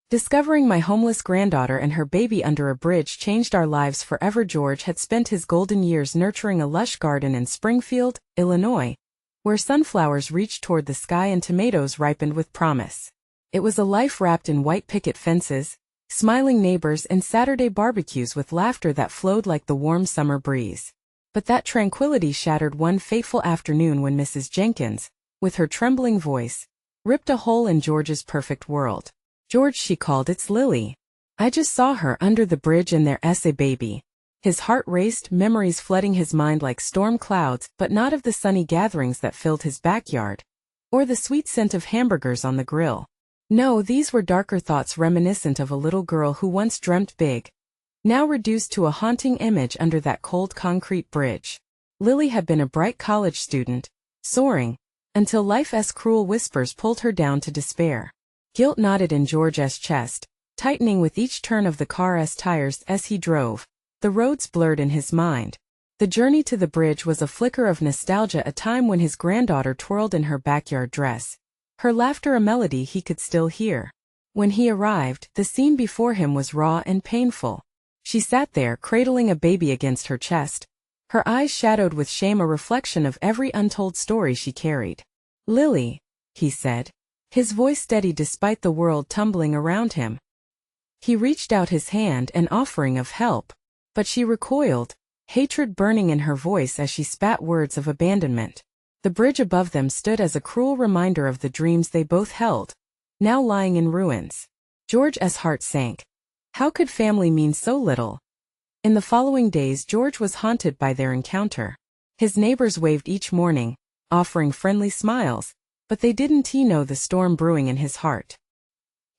Discovering my homeless granddaughter and her baby under a bridge changed our lives forever. George had spent his golden years nurturing a lush garden in Springfield, Illinois, where sunflowers reached toward the sky and tomatoes ripened with promise. It was a life wrapped in white picket fences, smiling neighbors, and Saturday barbecues with laughter that flowed like the warm summer breeze. But that tranquility shattered one fateful afternoon when Mrs. Jenkins, with her trembling voice, ripped a hole in George's perfect world. "George," she called, "it's Lily. I just saw her under the bridge and there's a baby." His heart raced, memories flooding his mind like storm clouds, but not of the sunny gatherings that filled his backyard, or the sweet scent of hamburgers on the grill. No, these were darker thoughts reminiscent of a little girl who once dreamt big, now reduced to a haunting image under that cold concrete bridge. Lily had been a bright college student, soaring, until life's cruel whispers pulled her down to despair. Guilt knotted in George's chest, tightening with each turn of the car's tires as he drove. The roads blurred in his mind. The journey to the bridge was a flicker of nostalgia, a time when his granddaughter twirled in her backyard dress, her laughter a melody he could still hear. When he arrived, the scene before him was raw and painful. She sat there, cradling a baby against her chest, her eyes shadowed with shame, a reflection of every untold story she carried. "Lily," he said, his voice steady despite the world tumbling around him. He reached out his hand, an offering of help, but she recoiled, hatred burning in her voice as she spat words of abandonment. The bridge above them stood as a cruel reminder of the dreams they both held, now lying in ruins. George's heart sank. How could family mean so little? In the following days, George was haunted by their encounter. His neighbors waved each morning, offering friendly smiles, but they didn't know the storm brewing in his heart.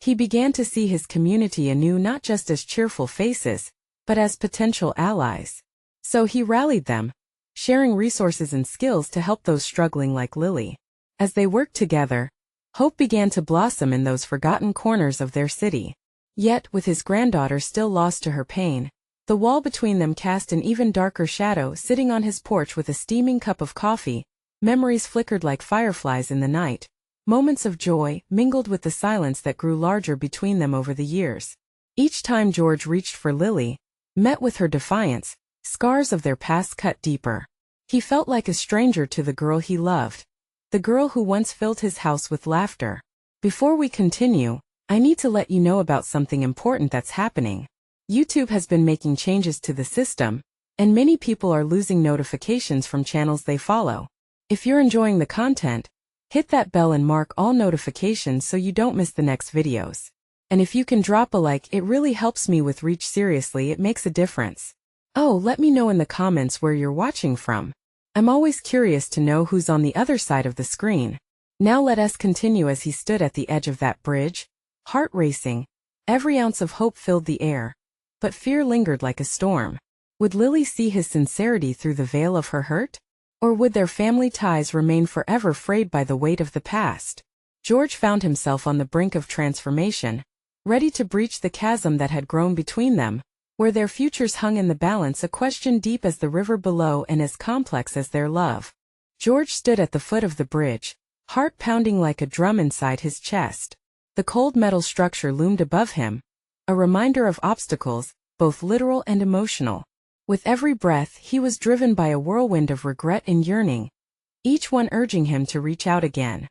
He began to see his community anew, not just as cheerful faces, but as potential allies. So he rallied them, sharing resources and skills to help those struggling like Lily. As they worked together, hope began to blossom in those forgotten corners of their city. Yet, with his granddaughter still lost to her pain, the wall between them cast an even darker shadow. Sitting on his porch with a steaming cup of coffee, memories flickered like fireflies in the night. Moments of joy mingled with the silence that grew larger between them over the years. Each time George reached for Lily, met with her defiance, scars of their past cut deeper. He felt like a stranger to the girl he loved, the girl who once filled his house with laughter. Before we continue, I need to let you know about something important that's happening. YouTube has been making changes to the system, and many people are losing notifications from channels they follow. If you're enjoying the content, hit that bell and mark all notifications so you don't miss the next videos. And if you can drop a like, it really helps me with reach. Seriously, it makes a difference. Oh, let me know in the comments where you're watching from. I'm always curious to know who's on the other side of the screen. Now let us continue. As he stood at the edge of that bridge, heart racing, every ounce of hope filled the air, but fear lingered like a storm. Would Lily see his sincerity through the veil of her hurt? Or would their family ties remain forever frayed by the weight of the past? George found himself on the brink of transformation, ready to breach the chasm that had grown between them, where their futures hung in the balance, a question deep as the river below and as complex as their love. George stood at the foot of the bridge, heart pounding like a drum inside his chest. The cold metal structure loomed above him, a reminder of obstacles, both literal and emotional. With every breath, he was driven by a whirlwind of regret and yearning, each one urging him to reach out again.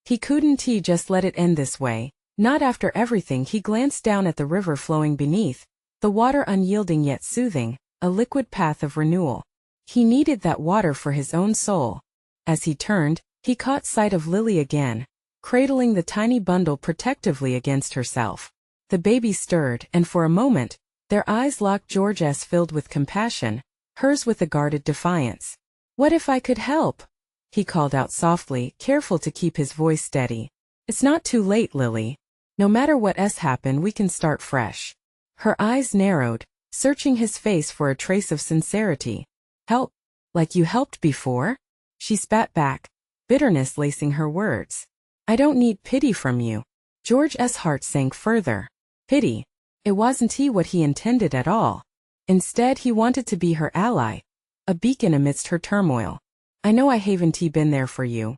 He couldn't just let it end this way, not after everything. He glanced down at the river flowing beneath, the water unyielding yet soothing, a liquid path of renewal. He needed that water for his own soul. As he turned, he caught sight of Lily again, cradling the tiny bundle protectively against herself. The baby stirred, and for a moment, their eyes locked. George's filled with compassion, hers with a guarded defiance. "What if I could help?" he called out softly, careful to keep his voice steady. "It's not too late, Lily. No matter what's happened, we can start fresh." Her eyes narrowed, searching his face for a trace of sincerity. "Help? Like you helped before?" she spat back, bitterness lacing her words. "I don't need pity from you." George's heart sank further. Pity. It wasn't what he intended at all. Instead, he wanted to be her ally, a beacon amidst her turmoil. "I know I haven't been there for you.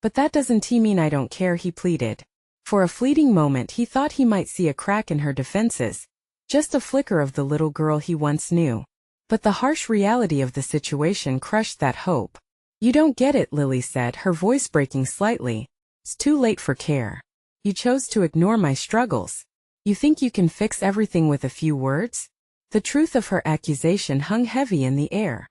But that doesn't mean I don't care," he pleaded. For a fleeting moment he thought he might see a crack in her defenses, just a flicker of the little girl he once knew. But the harsh reality of the situation crushed that hope. "You don't get it," Lily said, her voice breaking slightly. "It's too late for care. You chose to ignore my struggles. You think you can fix everything with a few words?" The truth of her accusation hung heavy in the air.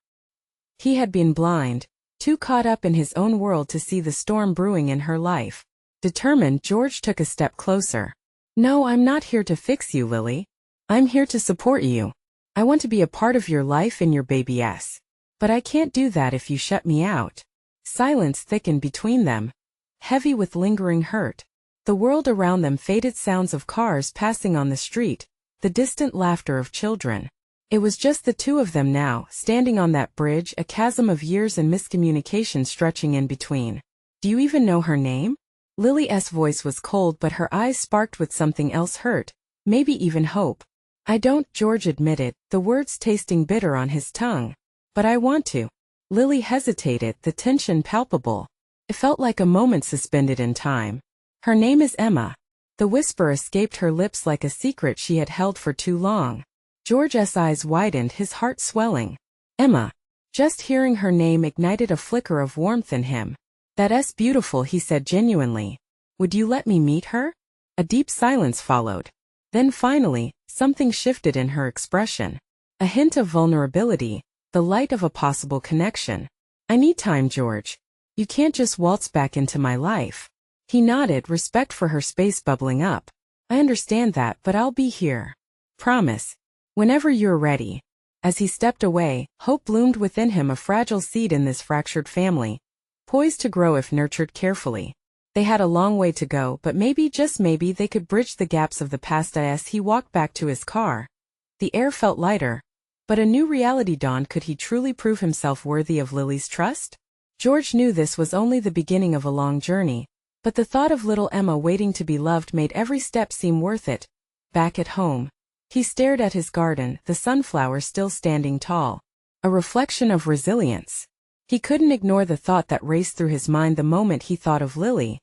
He had been blind, too caught up in his own world to see the storm brewing in her life. Determined, George took a step closer. "No, I'm not here to fix you, Lily. I'm here to support you. I want to be a part of your life and your baby's. But I can't do that if you shut me out." Silence thickened between them, heavy with lingering hurt. The world around them faded, sounds of cars passing on the street, the distant laughter of children. It was just the two of them now, standing on that bridge, a chasm of years and miscommunication stretching in between. "Do you even know her name?" Lily's voice was cold, but her eyes sparked with something else, hurt, maybe even hope. "I don't," George admitted, the words tasting bitter on his tongue. "But I want to." Lily hesitated, the tension palpable. It felt like a moment suspended in time. "Her name is Emma." The whisper escaped her lips like a secret she had held for too long. George's eyes widened, his heart swelling. Emma. Just hearing her name ignited a flicker of warmth in him. "That's beautiful," he said genuinely. "Would you let me meet her?" A deep silence followed. Then finally, something shifted in her expression. A hint of vulnerability, the light of a possible connection. "I need time, George. You can't just waltz back into my life." He nodded, respect for her space bubbling up. "I understand that, but I'll be here. Promise. Whenever you're ready." As he stepped away, hope bloomed within him, a fragile seed in this fractured family, poised to grow if nurtured carefully. They had a long way to go, but maybe, just maybe, they could bridge the gaps of the past. As he walked back to his car, the air felt lighter, but a new reality dawned. Could he truly prove himself worthy of Lily's trust? George knew this was only the beginning of a long journey, but the thought of little Emma waiting to be loved made every step seem worth it. Back at home, he stared at his garden, the sunflowers still standing tall, a reflection of resilience. He couldn't ignore the thought that raced through his mind the moment he thought of Lily.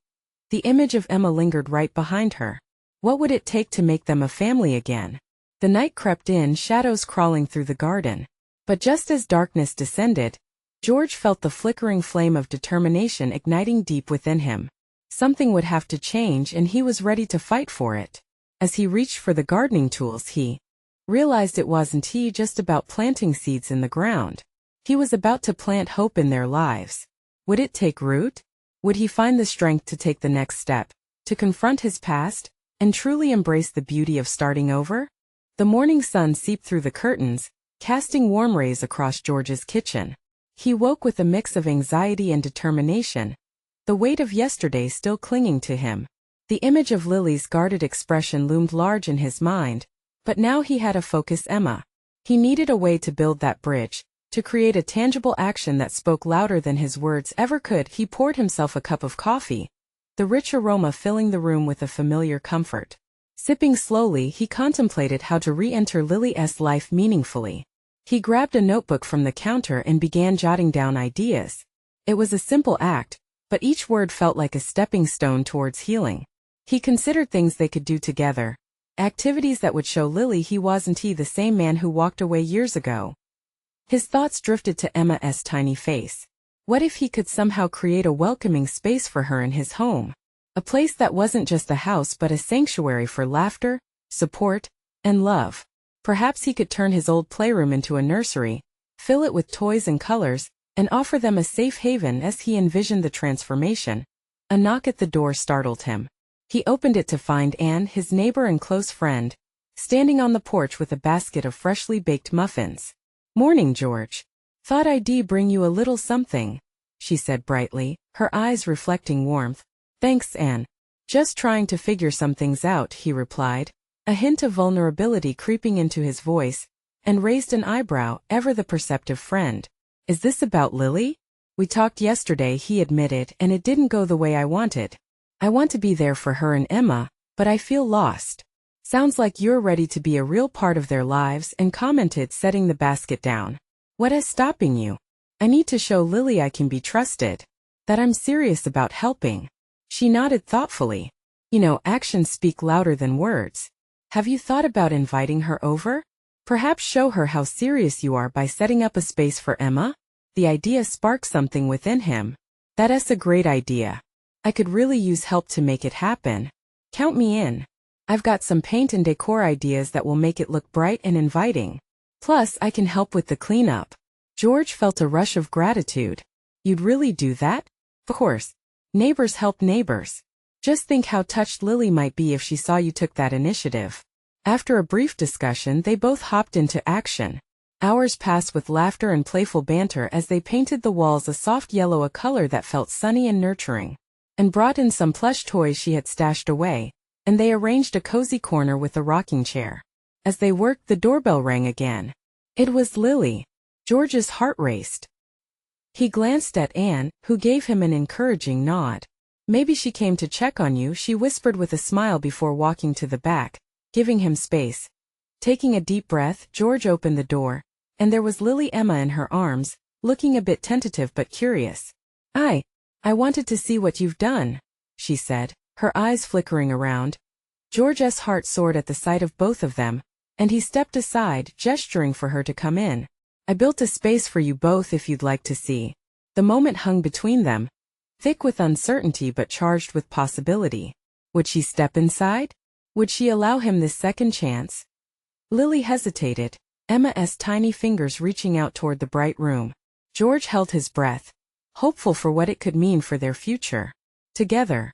The image of Emma lingered right behind her. What would it take to make them a family again? The night crept in, shadows crawling through the garden. But just as darkness descended, George felt the flickering flame of determination igniting deep within him. Something would have to change, and he was ready to fight for it. As he reached for the gardening tools, he realized it wasn't just about planting seeds in the ground. He was about to plant hope in their lives. Would it take root? Would he find the strength to take the next step, to confront his past, and truly embrace the beauty of starting over? The morning sun seeped through the curtains, casting warm rays across George's kitchen. He woke with a mix of anxiety and determination, the weight of yesterday still clinging to him. The image of Lily's guarded expression loomed large in his mind, but now he had to focus Emma. He needed a way to build that bridge, to create a tangible action that spoke louder than his words ever could. He poured himself a cup of coffee, the rich aroma filling the room with a familiar comfort. Sipping slowly, he contemplated how to re-enter Lily's life meaningfully. He grabbed a notebook from the counter and began jotting down ideas. It was a simple act, but each word felt like a stepping stone towards healing. He considered things they could do together, activities that would show Lily he wasn't the same man who walked away years ago. His thoughts drifted to Emma's tiny face. What if he could somehow create a welcoming space for her in his home? A place that wasn't just a house but a sanctuary for laughter, support, and love. Perhaps he could turn his old playroom into a nursery, fill it with toys and colors, and offer them a safe haven. As he envisioned the transformation, a knock at the door startled him. He opened it to find Anne, his neighbor and close friend, standing on the porch with a basket of freshly baked muffins. "Morning, George. Thought I'd bring you a little something," she said brightly, her eyes reflecting warmth. "Thanks, Anne. Just trying to figure some things out," he replied, a hint of vulnerability creeping into his voice, and raised an eyebrow, ever the perceptive friend. "Is this about Lily? We talked yesterday," he admitted, "and it didn't go the way I wanted. I want to be there for her and Emma, but I feel lost." "Sounds like you're ready to be a real part of their lives," and commented, setting the basket down. "What is stopping you?" "I need to show Lily I can be trusted, that I'm serious about helping." She nodded thoughtfully. Actions speak louder than words. Have you thought about inviting her over? Perhaps show her how serious you are by setting up a space for Emma? The idea sparked something within him. That's a great idea. I could really use help to make it happen. Count me in. I've got some paint and decor ideas that will make it look bright and inviting. Plus, I can help with the cleanup. George felt a rush of gratitude. You'd really do that? Of course. Neighbors help neighbors. Just think how touched Lily might be if she saw you took that initiative. After a brief discussion, they both hopped into action. Hours passed with laughter and playful banter as they painted the walls a soft yellow, a color that felt sunny and nurturing, and brought in some plush toys she had stashed away, and they arranged a cozy corner with a rocking chair. As they worked, the doorbell rang again. It was Lily. George's heart raced. He glanced at Anne, who gave him an encouraging nod. Maybe she came to check on you, she whispered with a smile before walking to the back, giving him space. Taking a deep breath, George opened the door, and there was Lily Emma in her arms, looking a bit tentative but curious. I wanted to see what you've done, she said, her eyes flickering around. George's heart soared at the sight of both of them, and he stepped aside, gesturing for her to come in. I built a space for you both if you'd like to see. The moment hung between them, thick with uncertainty but charged with possibility. Would she step inside? Would she allow him this second chance? Lily hesitated, Emma's tiny fingers reaching out toward the bright room. George held his breath, hopeful for what it could mean for their future. Together.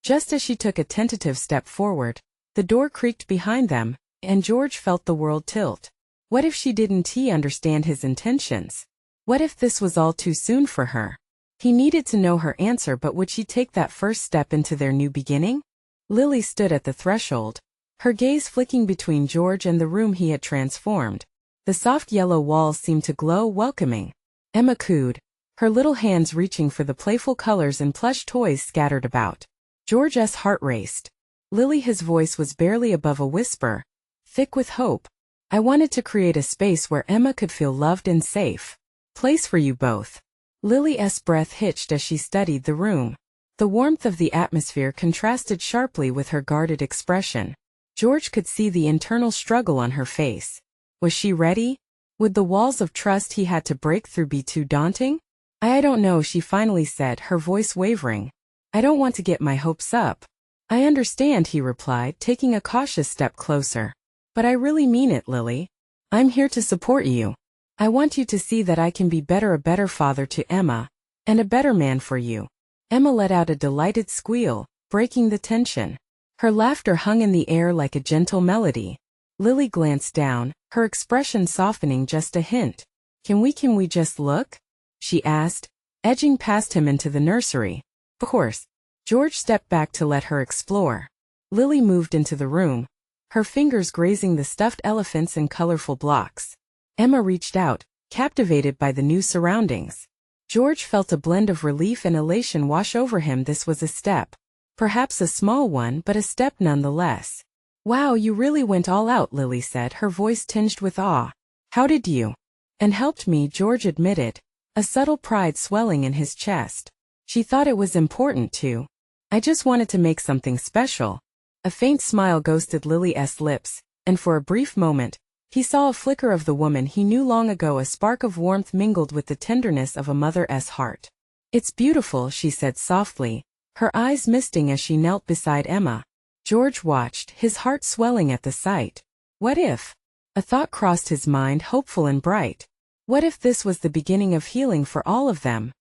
Just as she took a tentative step forward, the door creaked behind them, and George felt the world tilt. What if she didn't understand his intentions? What if this was all too soon for her? He needed to know her answer, but would she take that first step into their new beginning? Lily stood at the threshold, her gaze flicking between George and the room he had transformed. The soft yellow walls seemed to glow welcoming. Emma cooed, her little hands reaching for the playful colors and plush toys scattered about. George's heart raced. Lily, his voice was barely above a whisper, thick with hope. I wanted to create a space where Emma could feel loved and safe. Place for you both. Lily's breath hitched as she studied the room. The warmth of the atmosphere contrasted sharply with her guarded expression. George could see the internal struggle on her face. Was she ready? Would the walls of trust he had to break through be too daunting? I don't know, she finally said, her voice wavering. I don't want to get my hopes up. I understand, he replied, taking a cautious step closer. But I really mean it, Lily. I'm here to support you. I want you to see that I can be a better father to Emma, and a better man for you. Emma let out a delighted squeal, breaking the tension. Her laughter hung in the air like a gentle melody. Lily glanced down, her expression softening just a hint. Can we just look? She asked, edging past him into the nursery. Of course. George stepped back to let her explore. Lily moved into the room, her fingers grazing the stuffed elephants and colorful blocks. Emma reached out, captivated by the new surroundings. George felt a blend of relief and elation wash over him. This was a step. Perhaps a small one, but a step nonetheless. Wow, you really went all out, Lily said, her voice tinged with awe. How did you? And helped me, George admitted, a subtle pride swelling in his chest. She thought it was important too. I just wanted to make something special. A faint smile ghosted Lily's lips, and for a brief moment, he saw a flicker of the woman he knew long ago, a spark of warmth mingled with the tenderness of a mother's heart. It's beautiful, she said softly, her eyes misting as she knelt beside Emma. George watched, his heart swelling at the sight. What if? A thought crossed his mind, hopeful and bright. What if this was the beginning of healing for all of them?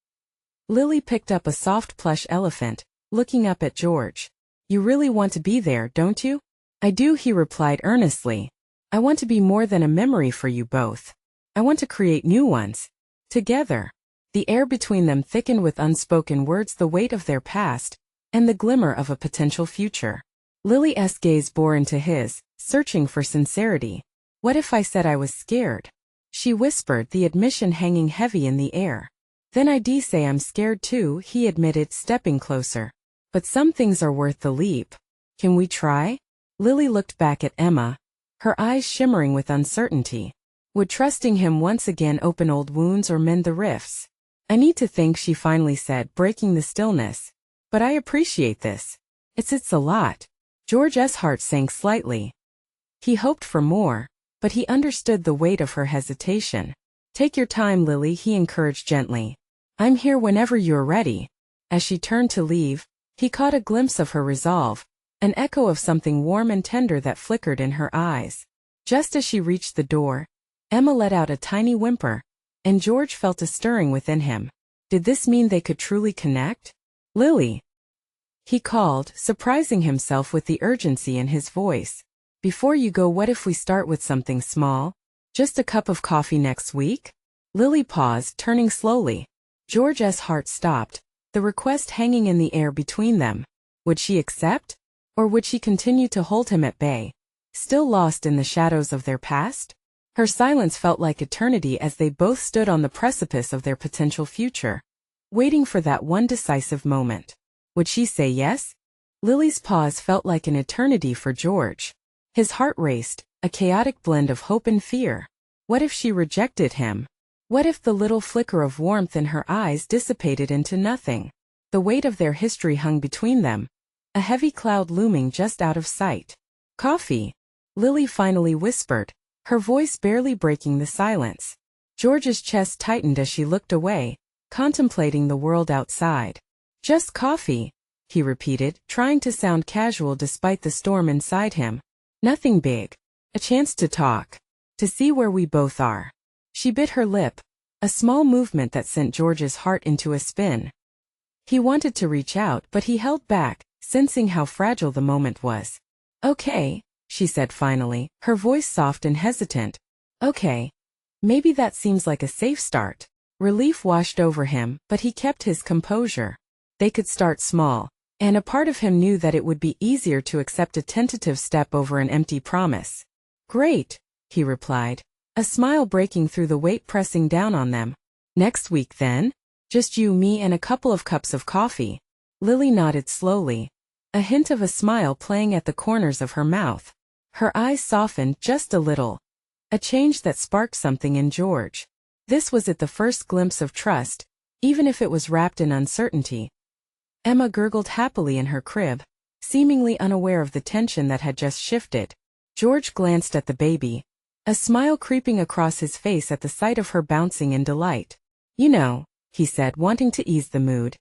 Lily picked up a soft plush elephant, looking up at George. You really want to be there, don't you? I do, he replied earnestly. I want to be more than a memory for you both. I want to create new ones. Together. The air between them thickened with unspoken words, the weight of their past, and the glimmer of a potential future. Lily's gaze bore into his, searching for sincerity. What if I said I was scared? She whispered, the admission hanging heavy in the air. Then I'd say I'm scared too, he admitted, stepping closer. But some things are worth the leap. Can we try? Lily looked back at Emma, her eyes shimmering with uncertainty. Would trusting him once again open old wounds or mend the rifts? I need to think, she finally said, breaking the stillness. But I appreciate this. It's a lot. George's heart sank slightly. He hoped for more, but he understood the weight of her hesitation. Take your time, Lily, he encouraged gently. I'm here whenever you're ready. As she turned to leave, he caught a glimpse of her resolve, an echo of something warm and tender that flickered in her eyes. Just as she reached the door, Emma let out a tiny whimper, and George felt a stirring within him. Did this mean they could truly connect? Lily, he called, surprising himself with the urgency in his voice. Before you go, what if we start with something small? Just a cup of coffee next week? Lily paused, turning slowly. George's heart stopped, the request hanging in the air between them. Would she accept? Or would she continue to hold him at bay, still lost in the shadows of their past? Her silence felt like eternity as they both stood on the precipice of their potential future, waiting for that one decisive moment. Would she say yes? Lily's pause felt like an eternity for George. His heart raced, a chaotic blend of hope and fear. What if she rejected him? What if the little flicker of warmth in her eyes dissipated into nothing? The weight of their history hung between them, a heavy cloud looming just out of sight. Coffee, Lily finally whispered, her voice barely breaking the silence. George's chest tightened as she looked away, contemplating the world outside. Just coffee, he repeated, trying to sound casual despite the storm inside him. Nothing big. A chance to talk. To see where we both are. She bit her lip, a small movement that sent George's heart into a spin. He wanted to reach out, but he held back, sensing how fragile the moment was. Okay, she said finally, her voice soft and hesitant. Okay. Maybe that seems like a safe start. Relief washed over him, but he kept his composure. They could start small, and a part of him knew that it would be easier to accept a tentative step over an empty promise. Great, he replied, a smile breaking through the weight pressing down on them. Next week then? Just you, me, and a couple of cups of coffee. Lily nodded slowly, a hint of a smile playing at the corners of her mouth. Her eyes softened just a little, a change that sparked something in George. This was it, the first glimpse of trust, even if it was wrapped in uncertainty. Emma gurgled happily in her crib, seemingly unaware of the tension that had just shifted. George glanced at the baby, a smile creeping across his face at the sight of her bouncing in delight. You know, he said, wanting to ease the mood.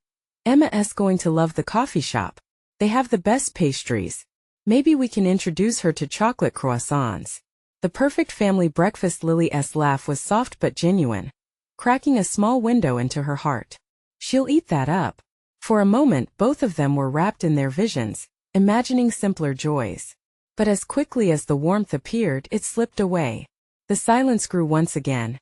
Emma's going to love the coffee shop. They have the best pastries. Maybe we can introduce her to chocolate croissants. The perfect family breakfast. Lily's laugh was soft but genuine, cracking a small window into her heart. She'll eat that up. For a moment, both of them were wrapped in their visions, imagining simpler joys. But as quickly as the warmth appeared, it slipped away. The silence grew once again,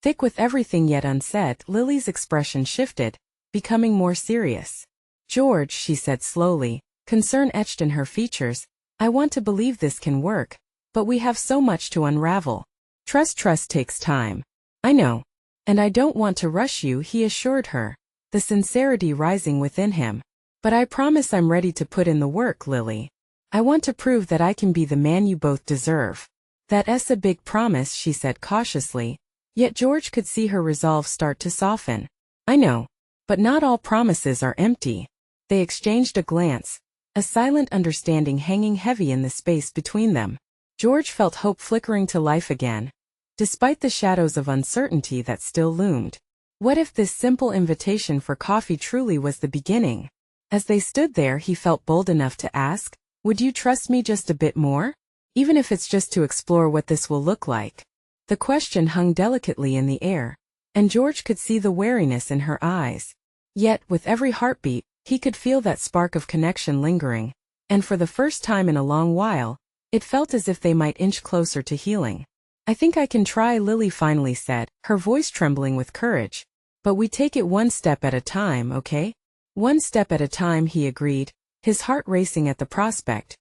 thick with everything yet unsaid. Lily's expression shifted, becoming more serious. George, she said slowly, concern etched in her features, I want to believe this can work, but we have so much to unravel. Trust takes time. I know. And I don't want to rush you, he assured her, the sincerity rising within him. But I promise I'm ready to put in the work, Lily. I want to prove that I can be the man you both deserve. That's a big promise, she said cautiously, yet George could see her resolve start to soften. I know. But not all promises are empty. They exchanged a glance, a silent understanding hanging heavy in the space between them. George felt hope flickering to life again, despite the shadows of uncertainty that still loomed. What if this simple invitation for coffee truly was the beginning? As they stood there, he felt bold enough to ask, would you trust me just a bit more? Even if it's just to explore what this will look like. The question hung delicately in the air, and George could see the wariness in her eyes. Yet, with every heartbeat, he could feel that spark of connection lingering, and for the first time in a long while, it felt as if they might inch closer to healing. I think I can try, Lily finally said, her voice trembling with courage. But we take it one step at a time, okay? One step at a time, he agreed, his heart racing at the prospect.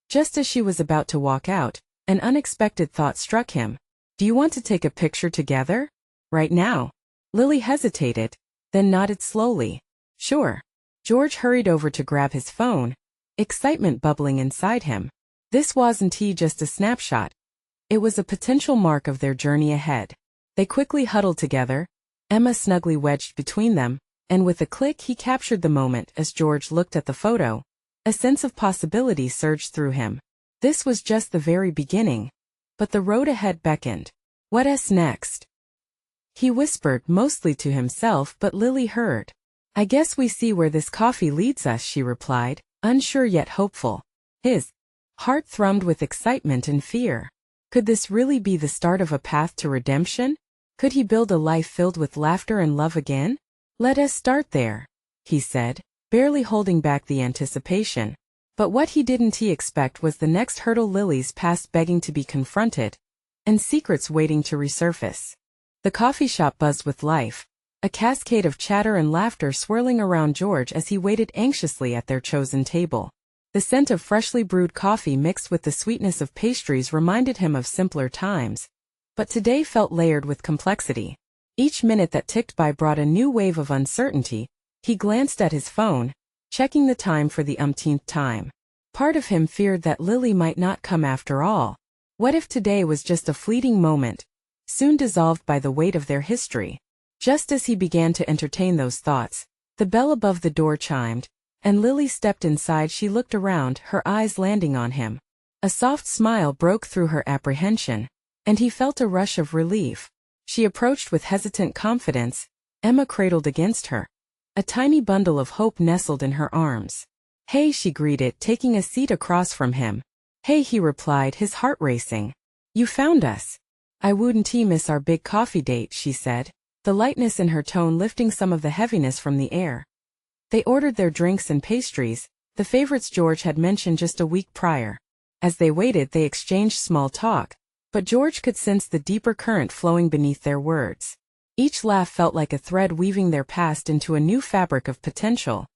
Just as she was about to walk out, an unexpected thought struck him. Do you want to take a picture together? Right now? Lily hesitated, then nodded slowly. Sure. George hurried over to grab his phone, excitement bubbling inside him. This wasn't just a snapshot. It was a potential mark of their journey ahead. They quickly huddled together, Emma snugly wedged between them, and with a click he captured the moment as George looked at the photo. A sense of possibility surged through him. This was just the very beginning. But the road ahead beckoned. What's next? He whispered, mostly to himself, but Lily heard. I guess we see where this coffee leads us, she replied, unsure yet hopeful. His heart thrummed with excitement and fear. Could this really be the start of a path to redemption? Could he build a life filled with laughter and love again? Let us start there, he said, barely holding back the anticipation. But what he didn't expect was the next hurdle, Lily's past begging to be confronted, and secrets waiting to resurface. The coffee shop buzzed with life, a cascade of chatter and laughter swirling around George as he waited anxiously at their chosen table. The scent of freshly brewed coffee mixed with the sweetness of pastries reminded him of simpler times, but today felt layered with complexity. Each minute that ticked by brought a new wave of uncertainty. He glanced at his phone, checking the time for the umpteenth time. Part of him feared that Lily might not come after all. What if today was just a fleeting moment, soon dissolved by the weight of their history? Just as he began to entertain those thoughts, the bell above the door chimed, and Lily stepped inside. She looked around, her eyes landing on him. A soft smile broke through her apprehension, and he felt a rush of relief. She approached with hesitant confidence, Emma cradled against her. A tiny bundle of hope nestled in her arms. Hey, she greeted, taking a seat across from him. Hey, he replied, his heart racing. You found us. I wouldn't miss our big coffee date, she said, the lightness in her tone lifting some of the heaviness from the air. They ordered their drinks and pastries, the favorites George had mentioned just a week prior. As they waited, they exchanged small talk, but George could sense the deeper current flowing beneath their words. Each laugh felt like a thread weaving their past into a new fabric of potential.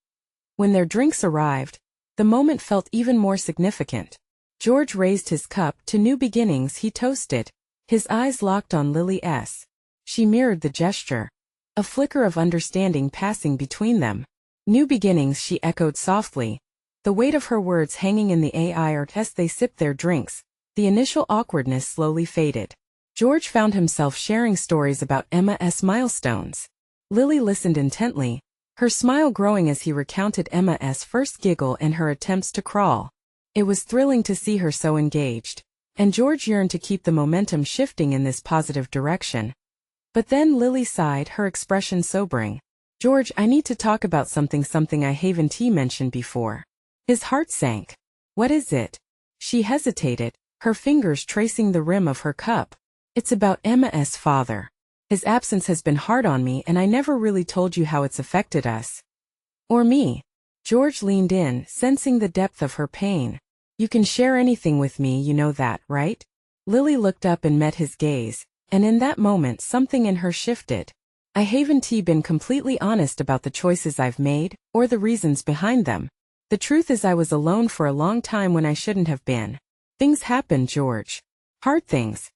When their drinks arrived, the moment felt even more significant. George raised his cup. To new beginnings, he toasted, his eyes locked on Lily's. She mirrored the gesture, a flicker of understanding passing between them. New beginnings, she echoed softly, the weight of her words hanging in the air. As they sipped their drinks, the initial awkwardness slowly faded. George found himself sharing stories about Emma's milestones. Lily listened intently, her smile growing as he recounted Emma's first giggle and her attempts to crawl. It was thrilling to see her so engaged, and George yearned to keep the momentum shifting in this positive direction. But then Lily sighed, her expression sobering. George, I need to talk about something I haven't mentioned before. His heart sank. What is it? She hesitated, her fingers tracing the rim of her cup. It's about Emma's father. His absence has been hard on me, and I never really told you how it's affected us. Or me. George leaned in, sensing the depth of her pain. You can share anything with me, you know that, right? Lily looked up and met his gaze, and in that moment something in her shifted. I haven't been completely honest about the choices I've made, or the reasons behind them. The truth is I was alone for a long time when I shouldn't have been. Things happen, George. Hard things.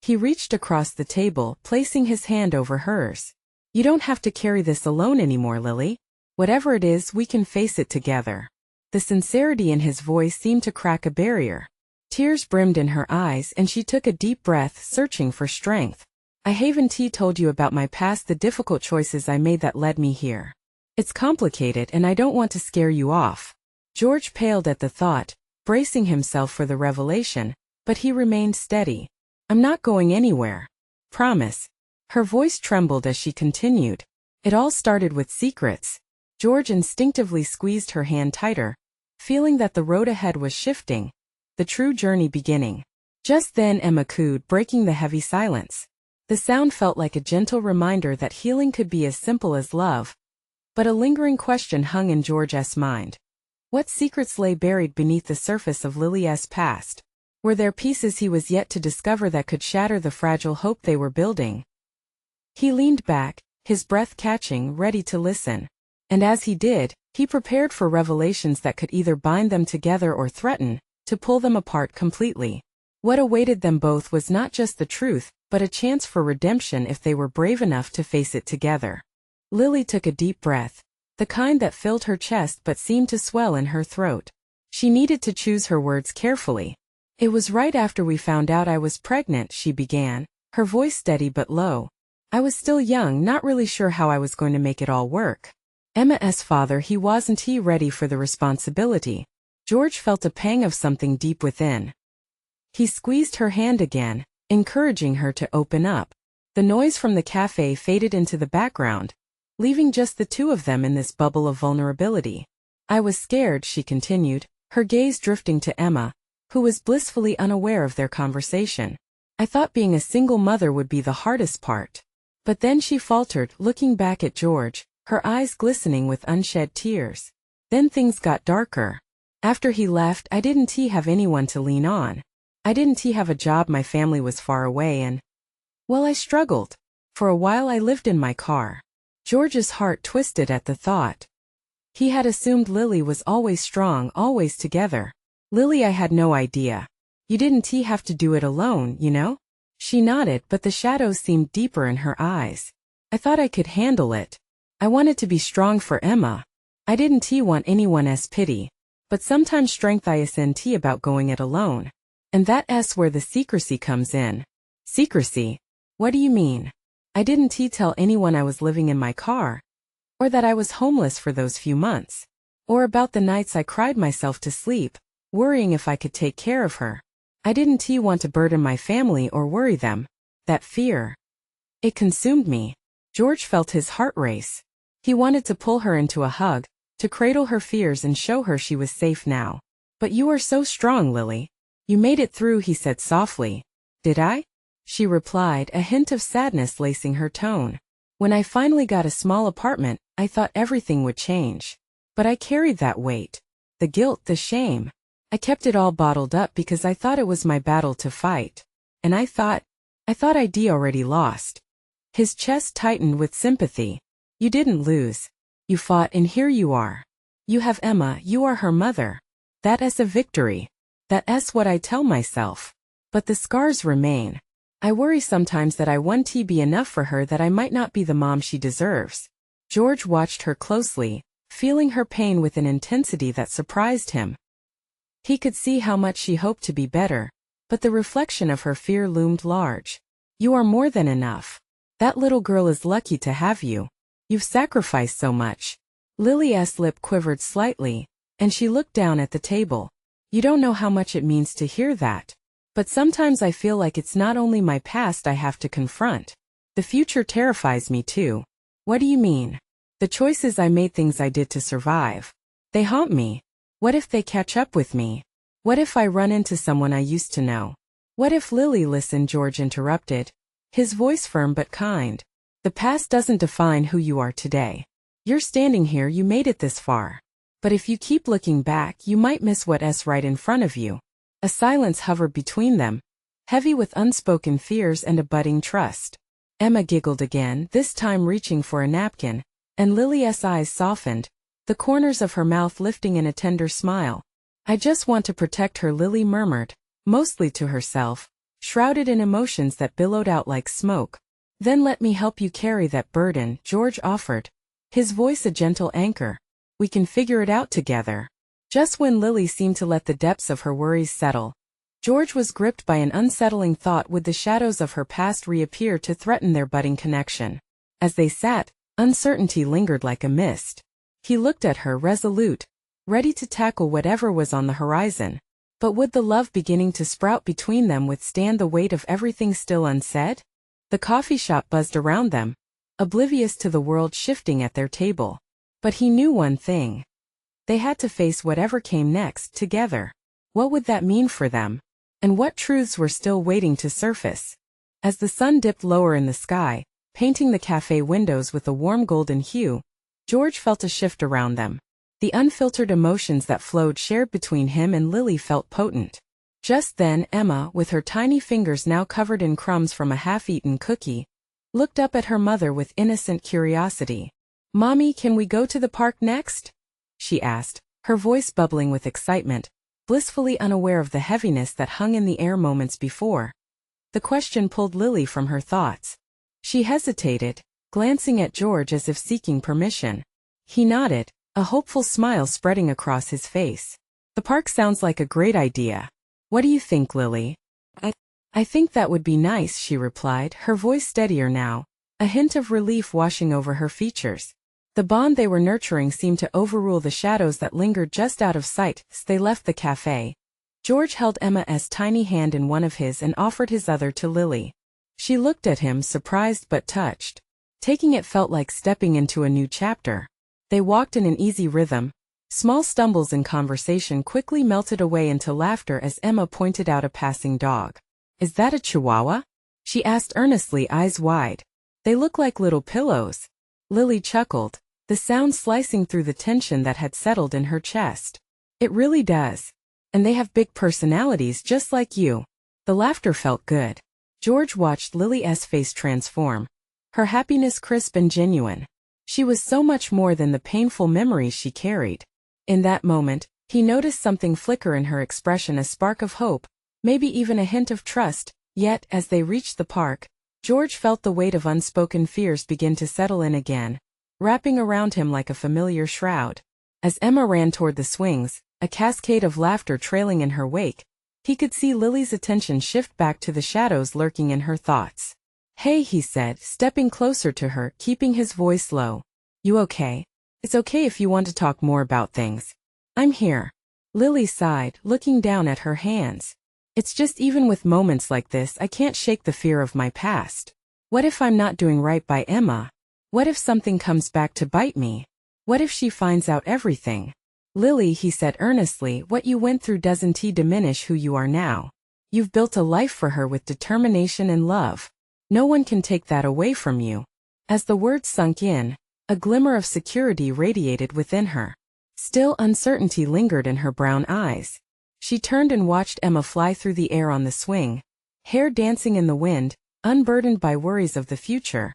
He reached across the table, placing his hand over hers. You don't have to carry this alone anymore, Lily. Whatever it is, we can face it together. The sincerity in his voice seemed to crack a barrier. Tears brimmed in her eyes, and she took a deep breath, searching for strength. I haven't told you about my past, the difficult choices I made that led me here. It's complicated, and I don't want to scare you off. George paled at the thought, bracing himself for the revelation, but he remained steady. I'm not going anywhere. Promise. Her voice trembled as she continued. It all started with secrets. George instinctively squeezed her hand tighter, feeling that the road ahead was shifting, the true journey beginning. Just then Emma cooed, breaking the heavy silence. The sound felt like a gentle reminder that healing could be as simple as love. But a lingering question hung in George's mind. What secrets lay buried beneath the surface of Lily's past? Were there pieces he was yet to discover that could shatter the fragile hope they were building? He leaned back, his breath catching, ready to listen. And as he did, he prepared for revelations that could either bind them together or threaten to pull them apart completely. What awaited them both was not just the truth, but a chance for redemption if they were brave enough to face it together. Lily took a deep breath, the kind that filled her chest but seemed to swell in her throat. She needed to choose her words carefully. It was right after we found out I was pregnant, she began, her voice steady but low. I was still young, not really sure how I was going to make it all work. Emma's father, wasn't he ready for the responsibility? George felt a pang of something deep within. He squeezed her hand again, encouraging her to open up. The noise from the cafe faded into the background, leaving just the two of them in this bubble of vulnerability. I was scared, she continued, her gaze drifting to Emma, who was blissfully unaware of their conversation. I thought being a single mother would be the hardest part. But then she faltered, looking back at George, her eyes glistening with unshed tears. Then things got darker. After he left, I didn't have anyone to lean on. I didn't have a job, my family was far away, and, well, I struggled. For a while I lived in my car. George's heart twisted at the thought. He had assumed Lily was always strong, always together. Lily, I had no idea. You didn't have to do it alone, you know? She nodded, but the shadows seemed deeper in her eyes. I thought I could handle it. I wanted to be strong for Emma. I didn't want anyone's pity. But sometimes strength isn't about going it alone. And that's where the secrecy comes in. Secrecy? What do you mean? I didn't tell anyone I was living in my car. Or that I was homeless for those few months. Or about the nights I cried myself to sleep, worrying if I could take care of her. I didn't want to burden my family or worry them. That fear. It consumed me. George felt his heart race. He wanted to pull her into a hug, to cradle her fears and show her she was safe now. But you are so strong, Lily. You made it through, he said softly. Did I? She replied, a hint of sadness lacing her tone. When I finally got a small apartment, I thought everything would change. But I carried that weight. The guilt, the shame. I kept it all bottled up because I thought it was my battle to fight. And I thought I'd already lost. His chest tightened with sympathy. You didn't lose. You fought, and here you are. You have Emma, you are her mother. That is a victory. That's what I tell myself. But the scars remain. I worry sometimes that I won't be enough for her, that I might not be the mom she deserves. George watched her closely, feeling her pain with an intensity that surprised him. He could see how much she hoped to be better, but the reflection of her fear loomed large. You are more than enough. That little girl is lucky to have you. You've sacrificed so much. Lily's lip quivered slightly, and she looked down at the table. You don't know how much it means to hear that. But sometimes I feel like it's not only my past I have to confront. The future terrifies me too. What do you mean? The choices I made, things I did to survive. They haunt me. What if they catch up with me? What if I run into someone I used to know? What if Lily, listen, George interrupted. His voice firm but kind. The past doesn't define who you are today. You're standing here, you made it this far. But if you keep looking back, you might miss what's right in front of you. A silence hovered between them, heavy with unspoken fears and a budding trust. Emma giggled again, this time reaching for a napkin, and Lily's eyes softened, the corners of her mouth lifting in a tender smile. I just want to protect her, Lily murmured, mostly to herself, shrouded in emotions that billowed out like smoke. Then let me help you carry that burden, George offered, his voice a gentle anchor. We can figure it out together. Just when Lily seemed to let the depths of her worries settle, George was gripped by an unsettling thought. Would the shadows of her past reappear to threaten their budding connection? As they sat, uncertainty lingered like a mist. He looked at her, resolute, ready to tackle whatever was on the horizon. But would the love beginning to sprout between them withstand the weight of everything still unsaid? The coffee shop buzzed around them, oblivious to the world shifting at their table. But he knew one thing. They had to face whatever came next, together. What would that mean for them? And what truths were still waiting to surface? As the sun dipped lower in the sky, painting the cafe windows with a warm golden hue, George felt a shift around them. The unfiltered emotions that flowed shared between him and Lily felt potent. Just then, Emma, with her tiny fingers now covered in crumbs from a half-eaten cookie, looked up at her mother with innocent curiosity. Mommy, can we go to the park next? She asked, her voice bubbling with excitement, blissfully unaware of the heaviness that hung in the air moments before. The question pulled Lily from her thoughts. She hesitated, glancing at George as if seeking permission. He nodded, a hopeful smile spreading across his face. The park sounds like a great idea. What do you think, Lily? I think that would be nice, she replied, her voice steadier now, a hint of relief washing over her features. The bond they were nurturing seemed to overrule the shadows that lingered just out of sight. As they left the cafe, George held Emma's tiny hand in one of his and offered his other to Lily. She looked at him, surprised but touched. Taking it felt like stepping into a new chapter. They walked in an easy rhythm. Small stumbles in conversation quickly melted away into laughter as Emma pointed out a passing dog. "Is that a Chihuahua?" she asked earnestly, eyes wide. "They look like little pillows." Lily chuckled, the sound slicing through the tension that had settled in her chest. "It really does. And they have big personalities just like you." The laughter felt good. George watched Lily's face transform. Her happiness crisp and genuine. She was so much more than the painful memories she carried. In that moment, he noticed something flicker in her expression, a spark of hope, maybe even a hint of trust. Yet, as they reached the park, George felt the weight of unspoken fears begin to settle in again, wrapping around him like a familiar shroud. As Emma ran toward the swings, a cascade of laughter trailing in her wake, he could see Lily's attention shift back to the shadows lurking in her thoughts. "Hey," he said, stepping closer to her, keeping his voice low. "You okay? It's okay if you want to talk more about things. I'm here." Lily sighed, looking down at her hands. "It's just even with moments like this I can't shake the fear of my past. What if I'm not doing right by Emma? What if something comes back to bite me? What if she finds out everything?" "Lily," he said earnestly, "what you went through doesn't diminish who you are now. You've built a life for her with determination and love. No one can take that away from you." As the words sunk in, a glimmer of security radiated within her. Still, uncertainty lingered in her brown eyes. She turned and watched Emma fly through the air on the swing, hair dancing in the wind, unburdened by worries of the future.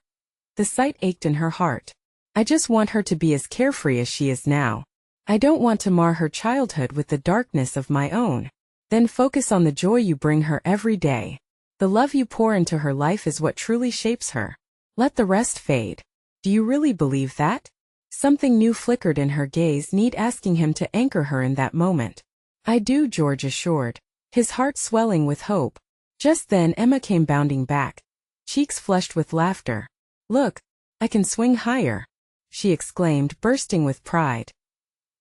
The sight ached in her heart. "I just want her to be as carefree as she is now. I don't want to mar her childhood with the darkness of my own." "Then focus on the joy you bring her every day. The love you pour into her life is what truly shapes her. Let the rest fade." "Do you really believe that?" Something new flickered in her gaze, need asking him to anchor her in that moment. "I do," George assured, his heart swelling with hope. Just then Emma came bounding back, cheeks flushed with laughter. "Look, I can swing higher," she exclaimed, bursting with pride.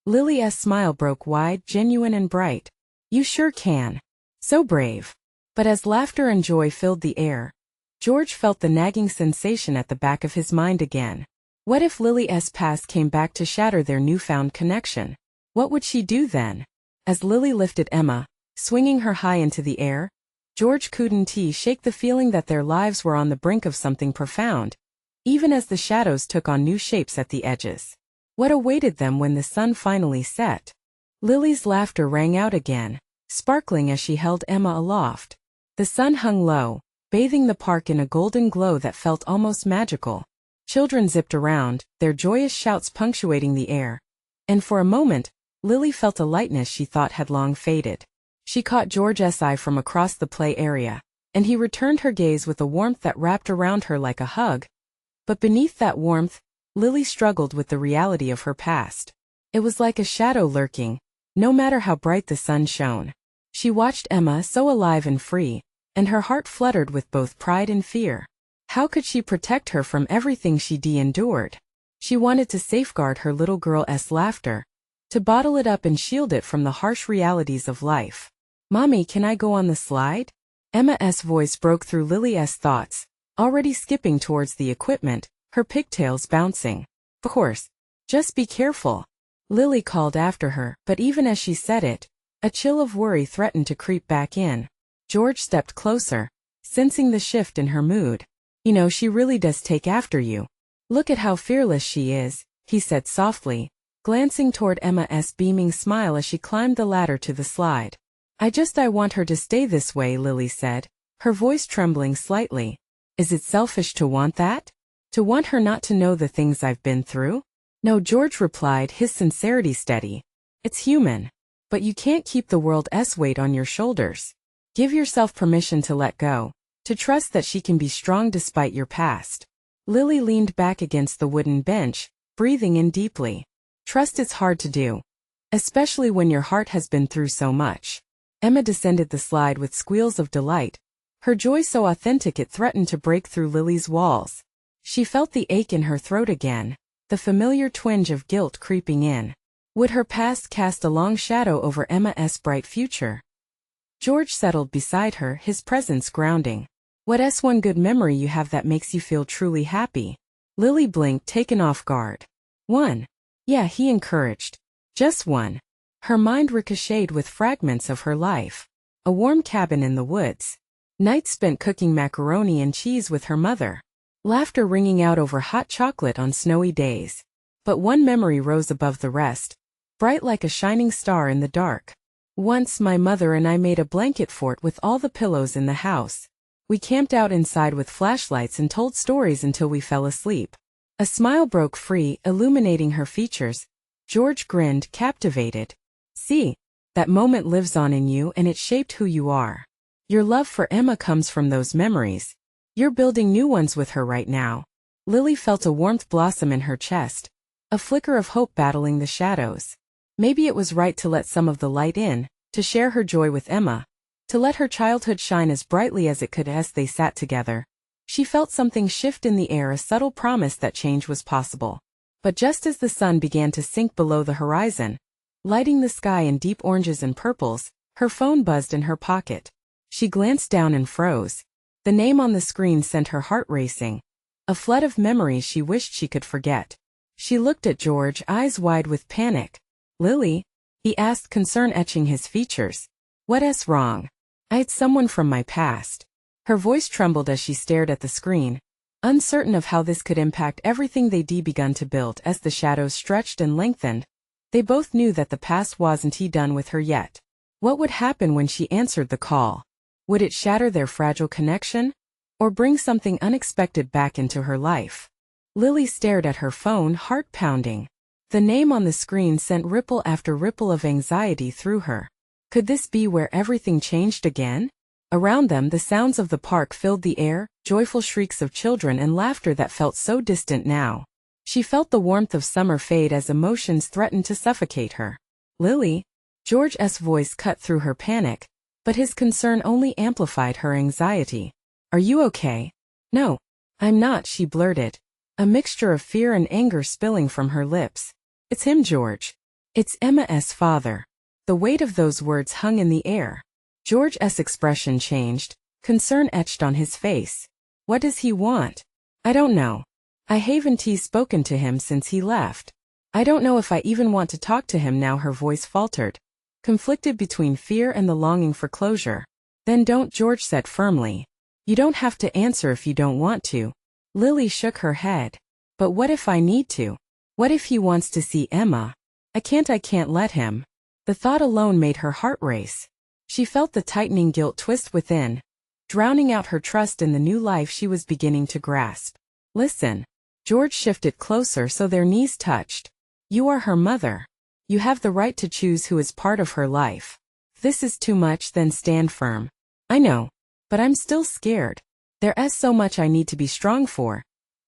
Lily's smile broke wide, genuine and bright. "You sure can. So brave." But as laughter and joy filled the air, George felt the nagging sensation at the back of his mind again. What if Lily's past came back to shatter their newfound connection? What would she do then? As Lily lifted Emma, swinging her high into the air, George couldn't shake the feeling that their lives were on the brink of something profound, even as the shadows took on new shapes at the edges. What awaited them when the sun finally set? Lily's laughter rang out again, sparkling as she held Emma aloft. The sun hung low, bathing the park in a golden glow that felt almost magical. Children zipped around, their joyous shouts punctuating the air. And for a moment, Lily felt a lightness she thought had long faded. She caught George's eye from across the play area, and he returned her gaze with a warmth that wrapped around her like a hug. But beneath that warmth, Lily struggled with the reality of her past. It was like a shadow lurking, no matter how bright the sun shone. She watched Emma so alive and free, and her heart fluttered with both pride and fear. How could she protect her from everything she endured? She wanted to safeguard her little girl's laughter, to bottle it up and shield it from the harsh realities of life. "Mommy, can I go on the slide?" Emma's voice broke through Lily's thoughts, already skipping towards the equipment, her pigtails bouncing. "Of course. Just be careful," Lily called after her, but even as she said it, a chill of worry threatened to creep back in. George stepped closer, sensing the shift in her mood. "You know, she really does take after you. Look at how fearless she is," he said softly, glancing toward Emma's beaming smile as she climbed the ladder to the slide. I want her to stay this way," Lily said, her voice trembling slightly. "Is it selfish to want that? To want her not to know the things I've been through?" "No," George replied, his sincerity steady. "It's human. But you can't keep the world's weight on your shoulders. Give yourself permission to let go, to trust that she can be strong despite your past." Lily leaned back against the wooden bench, breathing in deeply. Trust is hard to do, especially when your heart has been through so much. Emma descended the slide with squeals of delight, her joy so authentic it threatened to break through Lily's walls. She felt the ache in her throat again, the familiar twinge of guilt creeping in. Would her past cast a long shadow over Emma's bright future? George settled beside her, his presence grounding. What's one good memory you have that makes you feel truly happy? Lily blinked, taken off guard. One. Yeah, he encouraged. Just one. Her mind ricocheted with fragments of her life. A warm cabin in the woods. Nights spent cooking macaroni and cheese with her mother. Laughter ringing out over hot chocolate on snowy days. But one memory rose above the rest, bright like a shining star in the dark. Once my mother and I made a blanket fort with all the pillows in the house. We camped out inside with flashlights and told stories until we fell asleep. A smile broke free, illuminating her features. George grinned, captivated. See, that moment lives on in you and it shaped who you are. Your love for Emma comes from those memories. You're building new ones with her right now. Lily felt a warmth blossom in her chest, a flicker of hope battling the shadows. Maybe it was right to let some of the light in, to share her joy with Emma, to let her childhood shine as brightly as it could as they sat together. She felt something shift in the air, a subtle promise that change was possible. But just as the sun began to sink below the horizon, lighting the sky in deep oranges and purples, her phone buzzed in her pocket. She glanced down and froze. The name on the screen sent her heart racing. A flood of memories she wished she could forget. She looked at George, eyes wide with panic. Lily? He asked, concern etching his features. What's wrong? I had someone from my past. Her voice trembled as she stared at the screen, uncertain of how this could impact everything they'd begun to build. As the shadows stretched and lengthened, they both knew that the past wasn't done with her yet. What would happen when she answered the call? Would it shatter their fragile connection, or bring something unexpected back into her life? Lily stared at her phone, heart pounding. The name on the screen sent ripple after ripple of anxiety through her. Could this be where everything changed again? Around them, the sounds of the park filled the air, joyful shrieks of children and laughter that felt so distant now. She felt the warmth of summer fade as emotions threatened to suffocate her. Lily? George's voice cut through her panic, but his concern only amplified her anxiety. Are you okay? No, I'm not, she blurted, a mixture of fear and anger spilling from her lips. It's him, George. It's Emma's father. The weight of those words hung in the air. George's expression changed, concern etched on his face. What does he want? I don't know. I haven't spoken to him since he left. I don't know if I even want to talk to him now. Her voice faltered, conflicted between fear and the longing for closure. Then don't, George said firmly. You don't have to answer if you don't want to. Lily shook her head. But what if I need to? What if he wants to see Emma? I can't let him. The thought alone made her heart race. She felt the tightening guilt twist within, drowning out her trust in the new life she was beginning to grasp. Listen. George shifted closer so their knees touched. You are her mother. You have the right to choose who is part of her life. If this is too much, then stand firm. I know. But I'm still scared. There's so much I need to be strong for.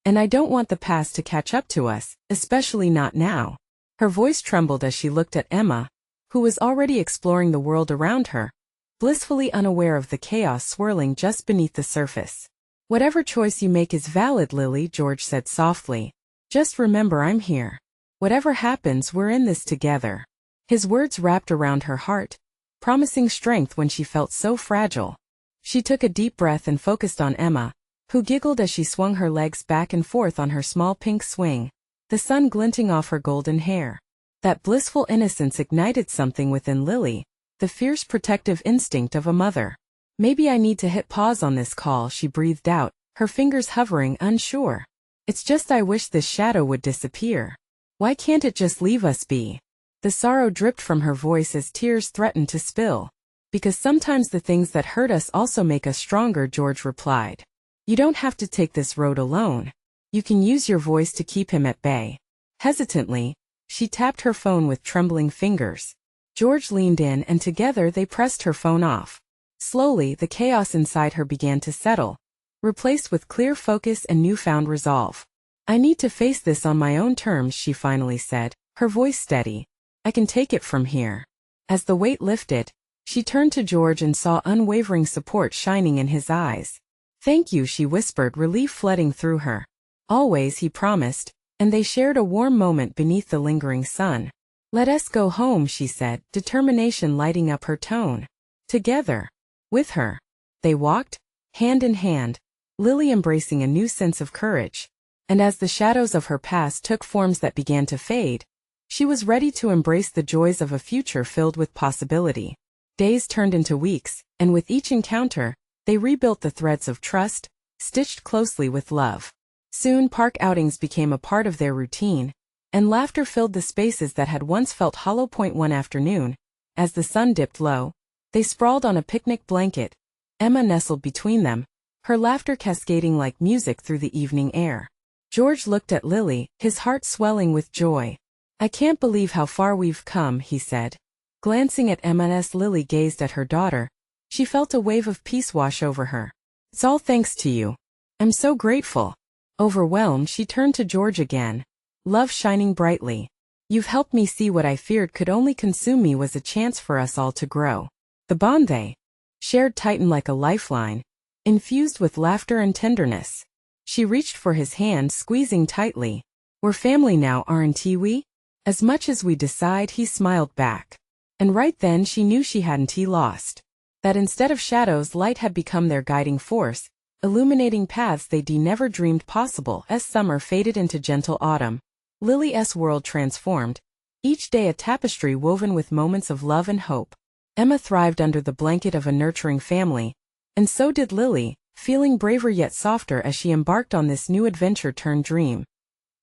And I don't want the past to catch up to us, especially not now. Her voice trembled as she looked at Emma, who was already exploring the world around her, blissfully unaware of the chaos swirling just beneath the surface. Whatever choice you make is valid, Lily, George said softly. Just remember I'm here. Whatever happens, we're in this together. His words wrapped around her heart, promising strength when she felt so fragile. She took a deep breath and focused on Emma, who giggled as she swung her legs back and forth on her small pink swing, the sun glinting off her golden hair. That blissful innocence ignited something within Lily, the fierce protective instinct of a mother. Maybe I need to hit pause on this call, she breathed out, her fingers hovering, unsure. It's just I wish this shadow would disappear. Why can't it just leave us be? The sorrow dripped from her voice as tears threatened to spill. Because sometimes the things that hurt us also make us stronger, George replied. You don't have to take this road alone. You can use your voice to keep him at bay. Hesitantly, she tapped her phone with trembling fingers. George leaned in and together they pressed her phone off. Slowly, the chaos inside her began to settle, replaced with clear focus and newfound resolve. I need to face this on my own terms, she finally said, her voice steady. I can take it from here. As the weight lifted, she turned to George and saw unwavering support shining in his eyes. Thank you, she whispered, relief flooding through her. Always, he promised, and they shared a warm moment beneath the lingering sun. "Let us go home," she said, determination lighting up her tone. Together. With her. They walked, hand in hand, Lily embracing a new sense of courage. And as the shadows of her past took forms that began to fade, she was ready to embrace the joys of a future filled with possibility. Days turned into weeks, and with each encounter, they rebuilt the threads of trust, stitched closely with love. Soon park outings became a part of their routine, and laughter filled the spaces that had once felt hollow. One afternoon, as the sun dipped low, they sprawled on a picnic blanket, Emma nestled between them, her laughter cascading like music through the evening air. George looked at Lily, his heart swelling with joy. "I can't believe how far we've come," he said. Glancing at Emma as Lily gazed at her daughter, she felt a wave of peace wash over her. "It's all thanks to you. I'm so grateful." Overwhelmed, she turned to George again, love shining brightly. "You've helped me see what I feared could only consume me was a chance for us all to grow." The bond they shared tightened like a lifeline, infused with laughter and tenderness. She reached for his hand, squeezing tightly. "We're family now, aren't we?" "As much as we decide," he smiled back. And right then she knew she hadn't lost. That instead of shadows, light had become their guiding force, illuminating paths they'd never dreamed possible. As summer faded into gentle autumn, Lily's world transformed, each day a tapestry woven with moments of love and hope. Emma thrived under the blanket of a nurturing family, and so did Lily, feeling braver yet softer as she embarked on this new adventure-turned-dream.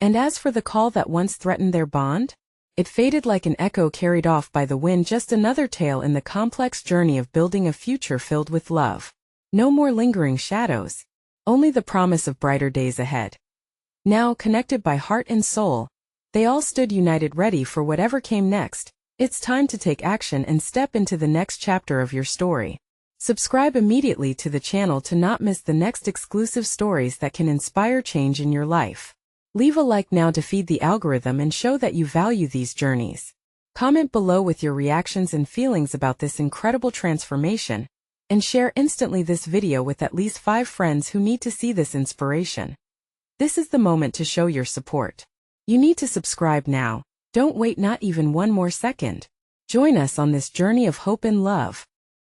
And as for the call that once threatened their bond, it faded like an echo carried off by the wind, just another tale in the complex journey of building a future filled with love. No more lingering shadows, only the promise of brighter days ahead. Now, connected by heart and soul, they all stood united, ready for whatever came next. It's time to take action and step into the next chapter of your story. Subscribe immediately to the channel to not miss the next exclusive stories that can inspire change in your life. Leave a like now to feed the algorithm and show that you value these journeys. Comment below with your reactions and feelings about this incredible transformation, and share instantly this video with at least 5 friends who need to see this inspiration. This is the moment to show your support. You need to subscribe now. Don't wait, not even one more second. Join us on this journey of hope and love.